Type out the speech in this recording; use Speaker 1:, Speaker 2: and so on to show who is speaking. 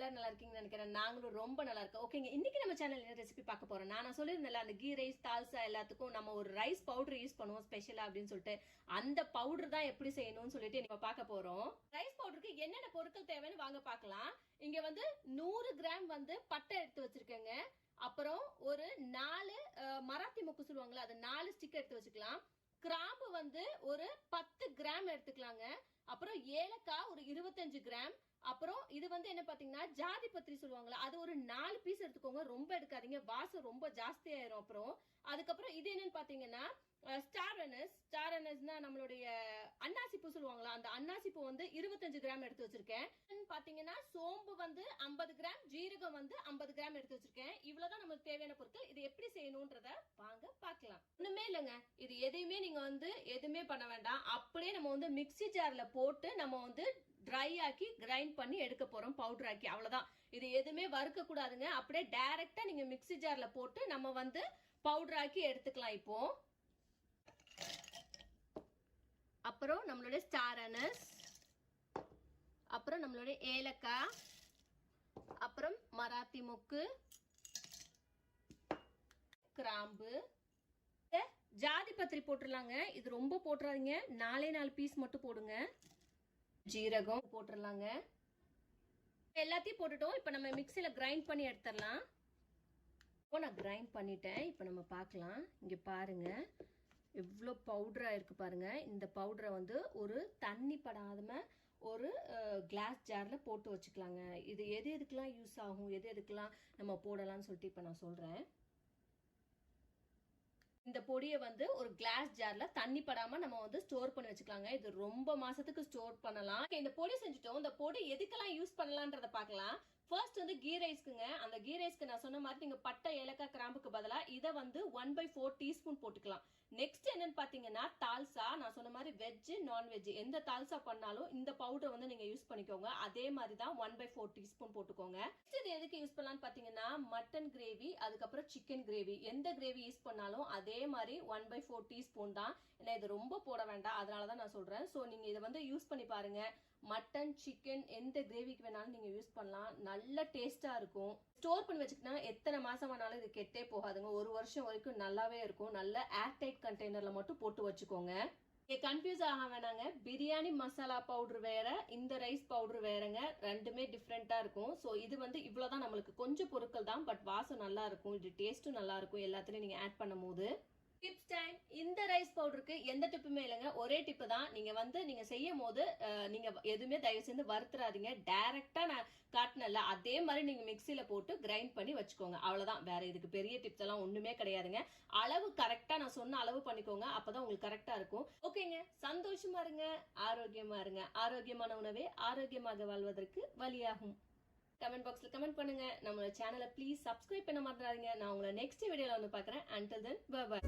Speaker 1: எல்லாரும் நல்லா இருக்கீங்கன்னு நினைக்கிறேன். நாங்களும் ரொம்ப நல்லா இருக்கோம். ஓகேங்க, இன்னைக்கு நம்ம சேனல்ல என்ன ரெசிபி பார்க்க போறோம். நான் சொல்லியிருந்தேன்ல, அந்த கீ ரைஸ் தால்சா எல்லாத்துக்கும் நம்ம ஒரு ரைஸ் பவுடர் யூஸ் பண்ணுவோம் ஸ்பெஷலா அப்படின்னு சொல்லிட்டு. அந்த பவுடர் தான் எப்படி செய்யணும்னு சொல்லிட்டு இப்ப பார்க்க போறோம். ரைஸ் பவுடருக்கு என்னென்ன பொருட்கள் தேவைன்னு வாங்க பார்க்கலாம். இங்க வந்து 100 கிராம் வந்து பட்டை எடுத்து வச்சிருக்கேங்க. அப்புறம் ஒரு 4 மராத்தி மொக்கு சொல்லுவாங்கல்ல, அது 4 ஸ்டிக் எடுத்து வச்சுக்கலாம். கிராம்பு வந்து ஒரு 10 கிராம் எடுத்துக்கலாங்க. அப்புறம் ஏலக்காய் ஒரு 25 கிராம். அப்புறம் இது வந்து என்ன பாத்தீங்கன்னா ஜாதி பத்திரி சொல்லுவாங்களா, அது ஒரு 4 பீஸ் எடுத்துக்கோங்க. ரொம்ப எடுக்காதீங்க, வாசம் ரொம்ப ஜாஸ்தி ஆயிரும். அப்புறம் அதுக்கப்புறம் இது என்னன்னு பாத்தீங்கன்னா ஸ்டார் அனஸ்னா நம்மளுடைய அன்னாசி பூ சொல்லுவாங்களா, அந்த அன்னாசி பூ வந்து 25 கிராம் எடுத்து வச்சிருக்கேன். பாத்தீங்கன்னா சோம்பு வந்து 50 கிராம், ஜீரகம் வந்து 50 கிராம் எடுத்து வச்சிருக்கேன். இவ்வளவுதான் நமக்கு தேவையான பொருட்கள். இது எப்படி செய்யணும்ன்றத வாங்க பார்க்கலாம். ஒண்ணுமே இல்லைங்க, இது எதையுமே நீங்க வந்து எதுவுமே பண்ண வேண்டாம். அப்படியே நம்ம வந்து மிக்ஸி ஜார்ல போட்டு நம்ம வந்து ட்ரை ஆக்கி கிரைண்ட் பண்ணி எடுக்க போறோம், பவுடர் ஆக்கி. அவ்வளவுதான். இது எதுவுமே வறுக்க கூடாதுங்க. அப்படியே டைரக்டா நீங்க மிக்ஸி ஜார்ல போட்டு நம்ம வந்து பவுடர் ஆக்கி எடுத்துக்கலாம். இப்போ அப்புறம் நம்மளுடைய ஸ்டார் அனஸ், அப்புறம் நம்மளுடைய ஏலக்காய், அப்புறம் மராத்தி மொக்கு, கிராம்பு, ஜாதி பத்திரி போட்டுடலாங்க. இது ரொம்ப போட்டுறாதீங்க, 4 பீஸ் மட்டும் போடுங்க. ஜீரகம் போட்டுடலாங்க. எல்லாத்தையும் போட்டுட்டோம். இப்ப நம்ம மிக்ஸில கிரைண்ட் பண்ணி எடுத்துடலாம். இப்போ நான் கிரைண்ட் பண்ணிட்டேன். இப்ப நம்ம பார்க்கலாம். இங்க பாருங்க எவ்வளோ பவுடரா இருக்கு பாருங்க. இந்த பவுடரை வந்து ஒரு தண்ணி படாம ஒரு கிளாஸ் ஜார்ல போட்டு வச்சுக்கலாங்க. இது எது எதுக்கெல்லாம் யூஸ் ஆகும், எது எதுக்கெல்லாம் நம்ம போடலாம்னு சொல்லிட்டு இப்ப நான் சொல்றேன். இந்த பொடியை வந்து ஒரு கிளாஸ் ஜார்ல தண்ணி படாம நம்ம வந்து ஸ்டோர் பண்ணி வச்சுக்கலாங்க. இது ரொம்ப மாசத்துக்கு ஸ்டோர் பண்ணலாம். இந்த பொடி செஞ்சுட்டோம். இந்த பொடி எதுக்கெல்லாம் யூஸ் பண்ணலாம்ன்றத பார்க்கலாம். ஃபர்ஸ்ட் வந்து கீ ரைஸ்க்குங்க. அந்த கீ ரைஸ்க்கு நான் சொன்ன மாதிரி நீங்க பட்டை ஏலக்காய் கிராம்புக்கு பதிலா இதை வந்து 1/4 டீஸ்பூன் போட்டுக்கலாம். நெக்ஸ்ட் என்னன்னு பாத்தீங்கன்னா தால்சா. நான் சொன்ன மாதிரி வெஜ் நான்வெஜ் எந்த தால்சா பண்ணாலும் இந்த பவுடர் வந்து நீங்க யூஸ் பண்ணிக்கோங்க. அதே மாதிரி தான் 1/4 டீஸ்பூன் போட்டுக்கோங்க. நெக்ஸ்ட் இது எதுக்கு யூஸ் பண்ணலாம்னு பாத்தீங்கன்னா மட்டன் கிரேவி, அதுக்கப்புறம் சிக்கன் கிரேவி, எந்த கிரேவி யூஸ் பண்ணாலும் அதே மாதிரி 1/4 டீஸ்பூன் தான். ஏன்னா இது ரொம்ப போட வேண்டாம், அதனாலதான் நான் சொல்றேன். சோ நீங்க இதை வந்து யூஸ் பண்ணி பாருங்க. மட்டன் சிக்கன் எந்த கிரேவிக்கு வேணாலும் நீங்க யூஸ் பண்ணலாம். நல்ல டேஸ்டா இருக்கும். ஸ்டோர் பண்ணி வச்சுக்கிட்டா எத்தனை மாசம் ஆனாலும் இது கெட்டே போகாதுங்க. 1 வருஷம் வரைக்கும் நல்லாவே இருக்கும். நல்ல ஏர்டைட் கண்டெய்னர்ல மட்டும் போட்டு வச்சுக்கோங்க. கன்ஃபியூஸ் ஆக வேணாங்க. பிரியாணி மசாலா பவுடர் வேற, இந்த ரைஸ் பவுடர் வேறங்க. ரெண்டுமே டிஃப்ரெண்டா இருக்கும். சோ இது வந்து இவ்வளவுதான், நம்மளுக்கு கொஞ்சம் பொருட்கள் தான், பட் வாசம் நல்லா இருக்கும். இது டேஸ்டும் நல்லா இருக்கும் எல்லாத்துலயும் நீங்க ஆட் பண்ணும் போது. Tips time. இந்த ரைஸ் பவுடருக்கு எந்த டிப்புமே இல்லைங்க, ஒரே டிப்பு தான். நீங்க வந்து நீங்க செய்யும் போது நீங்க எதுவுமே தயவு செஞ்சு வறுத்துறாதீங்க. டைரக்டா நான் காட்டினல அதே மாதிரி நீங்க மிக்சியில போட்டு கிரைண்ட் பண்ணி வச்சுக்கோங்க. அவ்வளவுதான். வேற இதுக்கு பெரிய டிப்ஸ் எல்லாம் ஒண்ணுமே கிடையாதுங்க. அளவு கரெக்டா நான் சொன்ன அளவு பண்ணிக்கோங்க. அப்பதான் உங்களுக்கு கரெக்டா இருக்கும். ஓகேங்க, சந்தோஷமா இருங்க, ஆரோக்கியமா இருங்க. ஆரோக்கியமான உணவே ஆரோக்கியமாக வாழ்வதற்கு வழியாகும். கமெண்ட் பாக்ஸ்ல கமெண்ட் பண்ணுங்க. நம்மளோட சேனலை ப்ளீஸ் சப்ஸ்கிரைப் பண்ண மறந்துடாதீங்க. நான் உங்களை நெக்ஸ்ட் வீடியோல வந்து பாக்குறேன். Until then, bye bye.